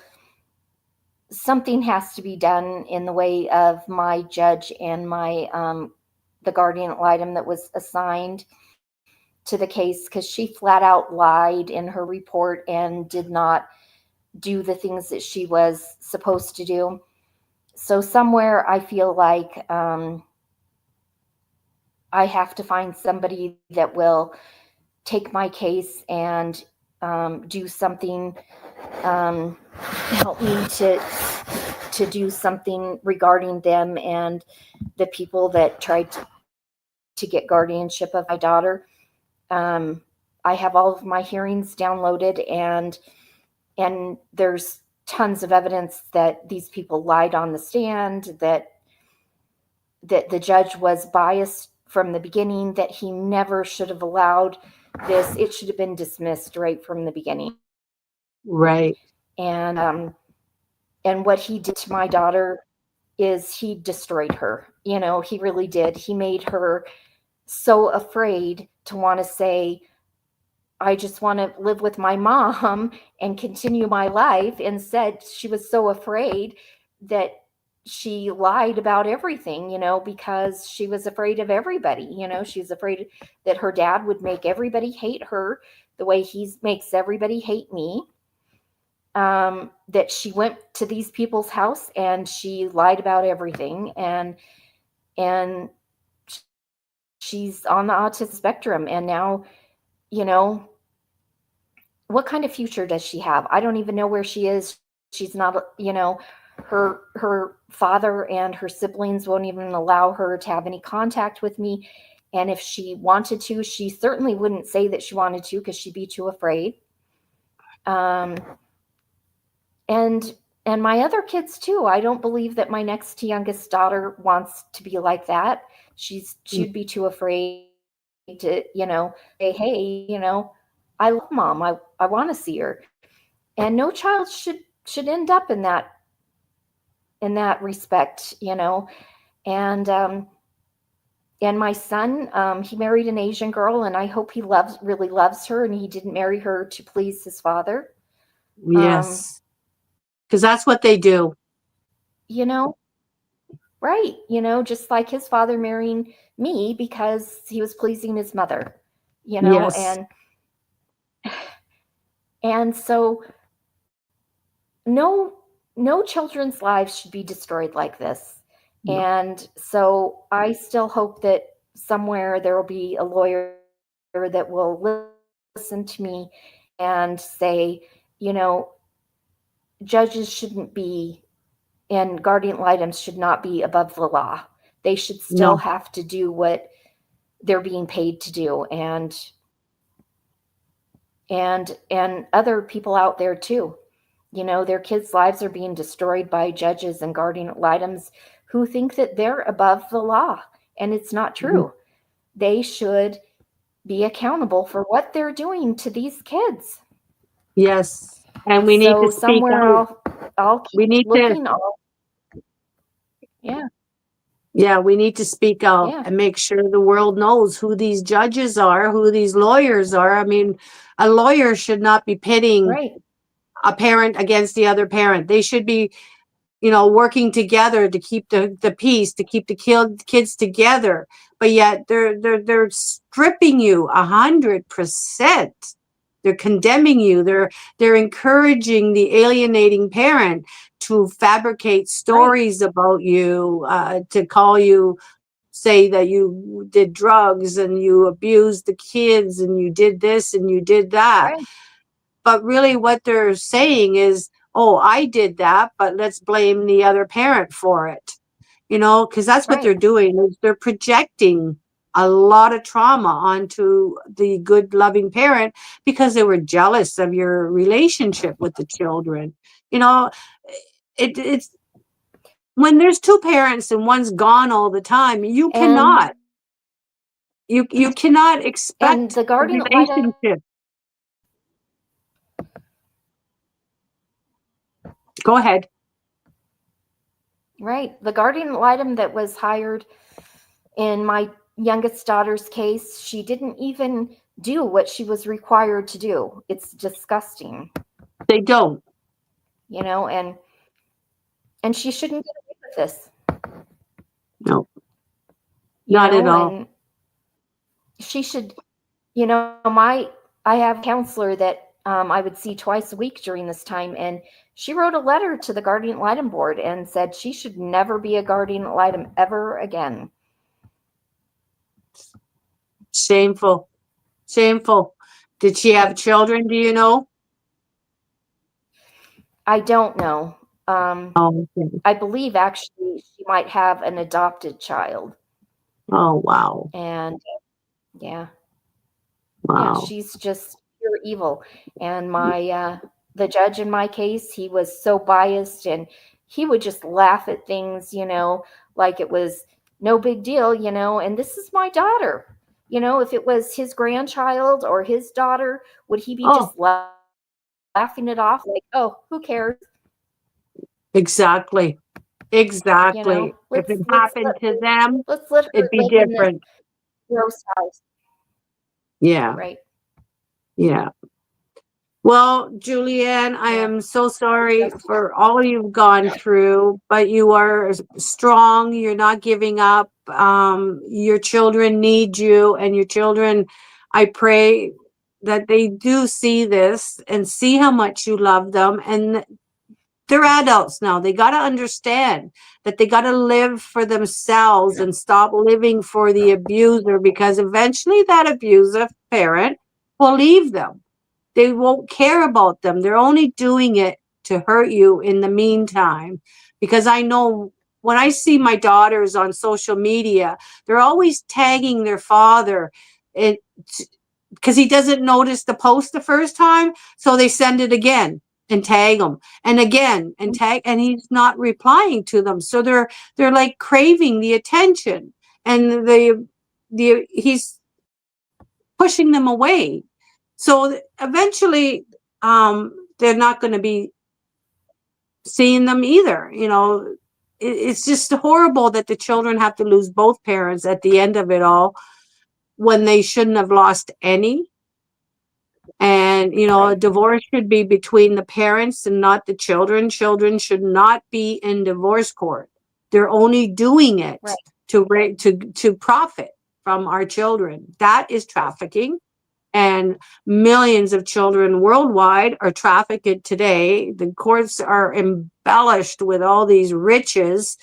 something has to be done in the way of my judge and my the guardian ad litem that was assigned to the case, because she flat out lied in her report and did not do the things that she was supposed to do. So somewhere I feel like I have to find somebody that will take my case and do something, help me to do something regarding them and the people that tried to get guardianship of my daughter. I have all of my hearings downloaded, and there's tons of evidence that these people lied on the stand, that the judge was biased from the beginning, that he never should have allowed this. It should have been dismissed right from the beginning. Right. And what he did to my daughter is he destroyed her. He really did. He made her so afraid to want to say, I just want to live with my mom and continue my life. And said she was so afraid that she lied about everything, because she was afraid of everybody. She was afraid that her dad would make everybody hate her the way he makes everybody hate me. That she went to these people's house and she lied about everything. And she's on the autism spectrum. And now, what kind of future does she have? I don't even know where she is. She's not, her father and her siblings won't even allow her to have any contact with me. And if she wanted to, she certainly wouldn't say that she wanted to because she'd be too afraid. And my other kids too. I don't believe that my next youngest daughter wants to be like that. She'd be too afraid to, say, hey, I love mom. I want to see her. And no child should end up in that respect, And my son, he married an Asian girl, and I hope he really loves her, and he didn't marry her to please his father. Yes. Because that's what they do. Right. Just like his father marrying me because he was pleasing his mother, Yes. and so no children's lives should be destroyed like this. No. And so I still hope that somewhere there will be a lawyer that will listen to me and say, judges shouldn't be, and guardian ad litem should not be above the law. They should still have to do what they're being paid to do. And other people out there too. Their kids' lives are being destroyed by judges and guardian ad litems who think that they're above the law. And it's not true. They should be accountable for what they're doing to these kids. Yes. And we need to speak somewhere out. I'll keep looking. Yeah, we need to speak out and make sure the world knows who these judges are, who these lawyers are. I mean, a lawyer should not be pitting a parent against the other parent. They should be, working together to keep the peace, to keep the kids together. But yet they're stripping you 100%. They're condemning you. They're encouraging the alienating parent to fabricate stories about you, to call you, say that you did drugs and you abused the kids and you did this and you did that. Right. But really what they're saying is, oh, I did that, but let's blame the other parent for it. Because that's what they're doing. Is they're projecting a lot of trauma onto the good, loving parent because they were jealous of your relationship with the children. It's when there's two parents and one's gone all the time, you cannot expect and the guardian ad relationship. Go ahead. Right. The guardian ad litem that was hired in my youngest daughter's case, she didn't even do what she was required to do. It's disgusting. They don't. And she shouldn't get away with this. No. Not at all. And she should, I have a counselor that I would see twice a week during this time, and she wrote a letter to the guardian ad litem board and said she should never be a guardian ad litem ever again. Shameful. Did she have children? Do you know? I don't know. Okay. I believe actually she might have an adopted child. Oh, wow. And Wow. yeah, she's just pure evil. And the judge in my case, he was so biased, and he would just laugh at things, like it was no big deal, and this is my daughter. If it was his grandchild or his daughter, would he be just laughing it off like, oh, who cares? Exactly. If it happened to them, let's let her it'd be live in this different. gross house. Yeah. Right. Yeah. Well, Juliann, I am so sorry for all you've gone through, but you are strong. You're not giving up. Your children need you, and your children, I pray that they do see this and see how much you love them. And they're adults now. They got to understand that they got to live for themselves and stop living for the abuser, because eventually that abusive parent will leave them. They won't care about them. They're only doing it to hurt you in the meantime. because I know when I see my daughters on social media, they're always tagging their father, because he doesn't notice the post the first time, so they send it again and tag him and again and tag, and he's not replying to them. So they're like craving the attention, and he's pushing them away. So eventually, they're not going to be seeing them either. It's just horrible that the children have to lose both parents at the end of it all, when they shouldn't have lost any. And, a divorce should be between the parents and not the children. Children should not be in divorce court. They're only doing it to profit from our children. That is trafficking. And millions of children worldwide are trafficked today. The courts are embellished with all these riches: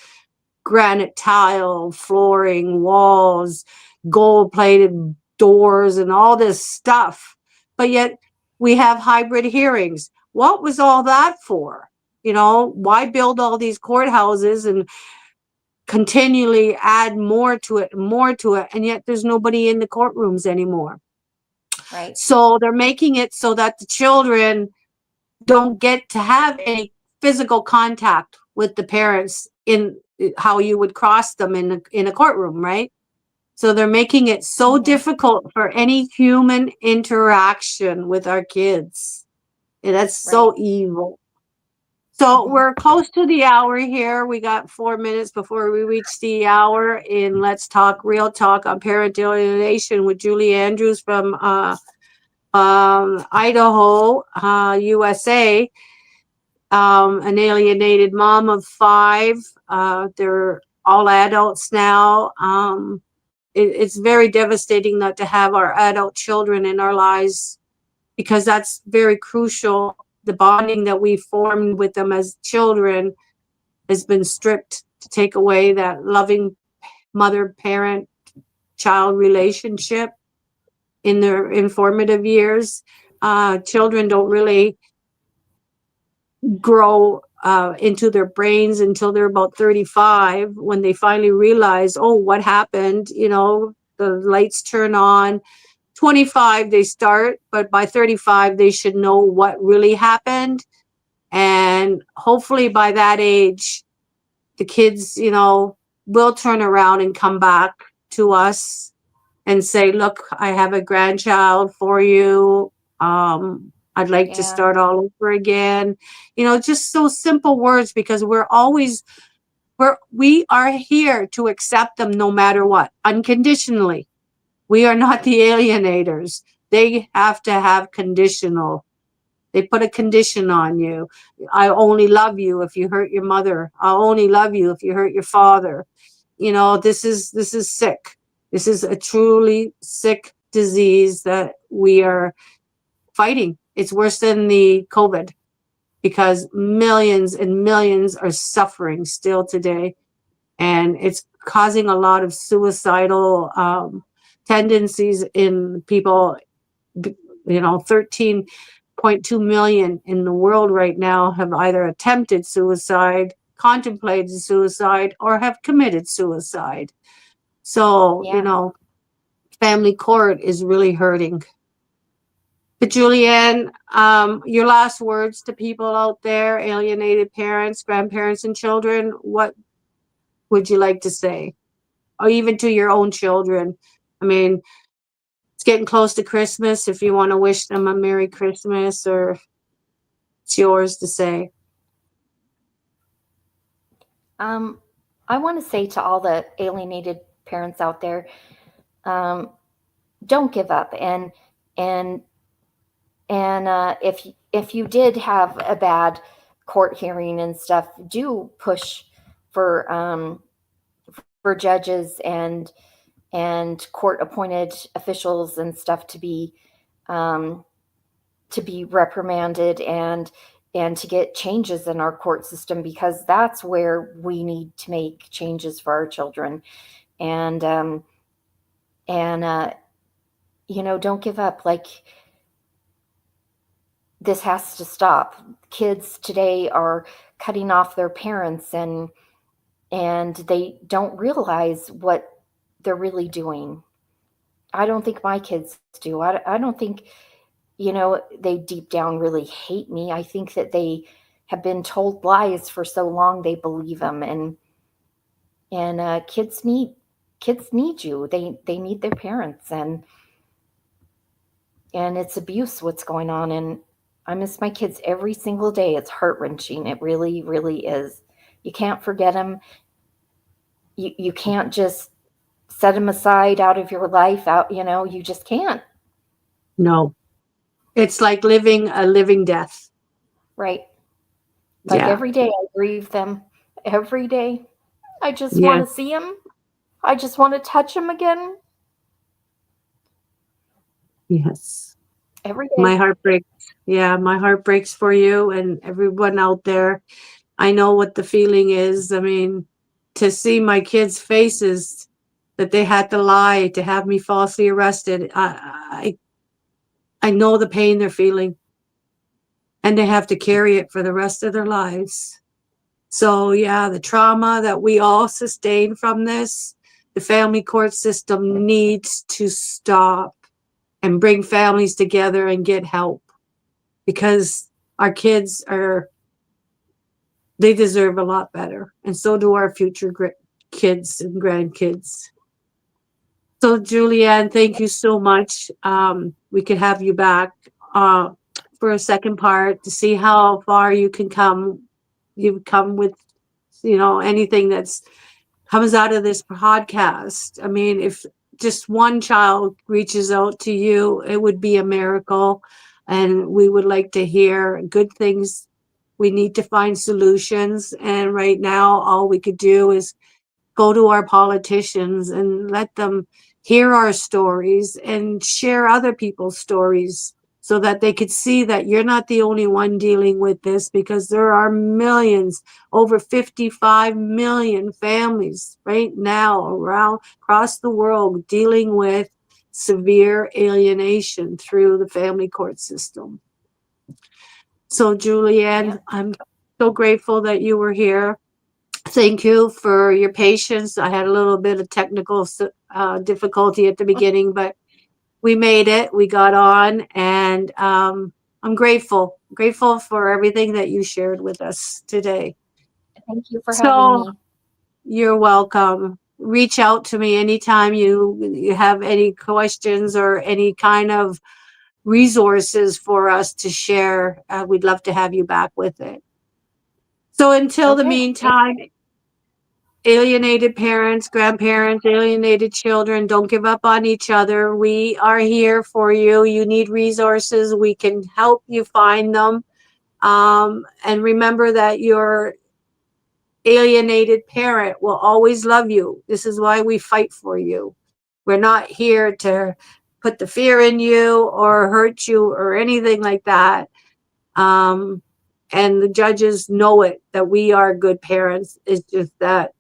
granite tile, flooring, walls, gold-plated doors, and all this stuff. But yet we have hybrid hearings. What was all that for? Why build all these courthouses and continually add more to it, and yet there's nobody in the courtrooms anymore? Right. So they're making it so that the children don't get to have any physical contact with the parents in how you would cross them in a courtroom, right? So they're making it so difficult for any human interaction with our kids. And that's so evil. So we're close to the hour here. We got 4 minutes before we reach the hour in Let's Talk Real Talk on Parental Alienation with Juliann Andrews from Idaho, USA. An alienated mom of 5. They're all adults now. It's very devastating not to have our adult children in our lives, because that's very crucial. The bonding that we formed with them as children has been stripped to take away that loving mother-parent-child relationship in their informative years. Children don't really grow into their brains until they're about 35, when they finally realize, oh, what happened? The lights turn on. 25 they start, but by 35 they should know what really happened. And hopefully by that age, the kids, will turn around and come back to us and say, look, I have a grandchild for you. I'd like to start all over again. Just so simple words, because we are here to accept them no matter what, unconditionally. We are not the alienators. They have to have conditional. They put a condition on you. I only love you if you hurt your mother. I'll only love you if you hurt your father. This is sick. This is a truly sick disease that we are fighting. It's worse than the COVID, because millions and millions are suffering still today. And it's causing a lot of suicidal tendencies in people. 13.2 million in the world right now have either attempted suicide, contemplated suicide, or have committed suicide. So, family court is really hurting. But Juliann, your last words to people out there, alienated parents, grandparents, and children, what would you like to say? Or even to your own children? I mean, it's getting close to Christmas. If you want to wish them a Merry Christmas, or it's yours to say. I want to say to all the alienated parents out there, don't give up. And if you did have a bad court hearing and stuff, do push for judges and court appointed officials and stuff to be reprimanded and to get changes in our court system, because that's where we need to make changes for our children. And don't give up. Like, this has to stop. Kids today are cutting off their parents, and they don't realize what they're really doing. I don't think my kids do. I don't think, they deep down really hate me. I think that they have been told lies for so long they believe them, and kids need you. They need their parents, and it's abuse what's going on, and I miss my kids every single day. It's heart-wrenching. It really, really is. You can't forget them. You can't just set them aside out of your life. You just can't. No, it's like living a living death. Right. Like Yeah. every day I grieve them. Every day. I just Yeah. want to see them. I just want to touch them again. Yes. Every day. My heart breaks. Yeah, my heart breaks for you and everyone out there. I know what the feeling is. I mean, to see my kids' faces that they had to lie to have me falsely arrested. I know the pain they're feeling, and they have to carry it for the rest of their lives. So yeah, the trauma that we all sustain from this, the family court system needs to stop and bring families together and get help, because our kids they deserve a lot better, and so do our future kids and grandkids. So Juliann, thank you so much. We could have you back for a second part to see how far you can come. You've come with, anything that's comes out of this podcast. I mean, if just one child reaches out to you, it would be a miracle. And we would like to hear good things. We need to find solutions. And right now, all we could do is go to our politicians and let them hear our stories and share other people's stories, so that they could see that you're not the only one dealing with this, because there are millions, over 55 million families right now around across the world dealing with severe alienation through the family court system. So Juliann, Yeah. I'm so grateful that you were here. Thank you for your patience. I had a little bit of technical difficulty at the beginning, but we made it. We got on, and I'm grateful for everything that you shared with us today. Thank you for having So me. you're welcome. Reach out to me anytime you have any questions or any kind of resources for us to share. We'd love to have you back with it. So until the Okay. meantime, alienated parents, grandparents, alienated children, don't give up on each other. We are here for you. You need resources. We can help you find them. And remember that your alienated parent will always love you. This is why we fight for you. We're not here to put the fear in you or hurt you or anything like that. And the judges know it, that we are good parents. It's just that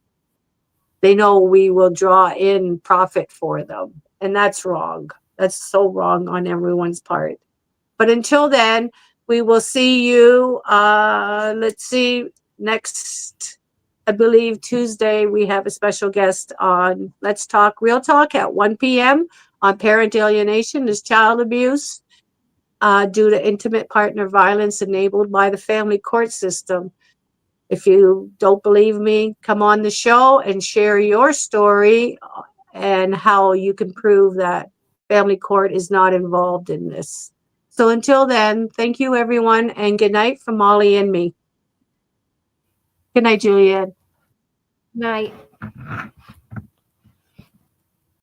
they know we will draw in profit for them. And that's wrong. That's so wrong on everyone's part. But until then, we will see you. Let's see, next, I believe Tuesday, we have a special guest on Let's Talk Real Talk at 1 p.m. on parental alienation is child abuse due to intimate partner violence enabled by the family court system. If you don't believe me, come on the show and share your story and how you can prove that family court is not involved in this. So until then, thank you, everyone, and good night from Molly and me. Good night, Juliann. Night.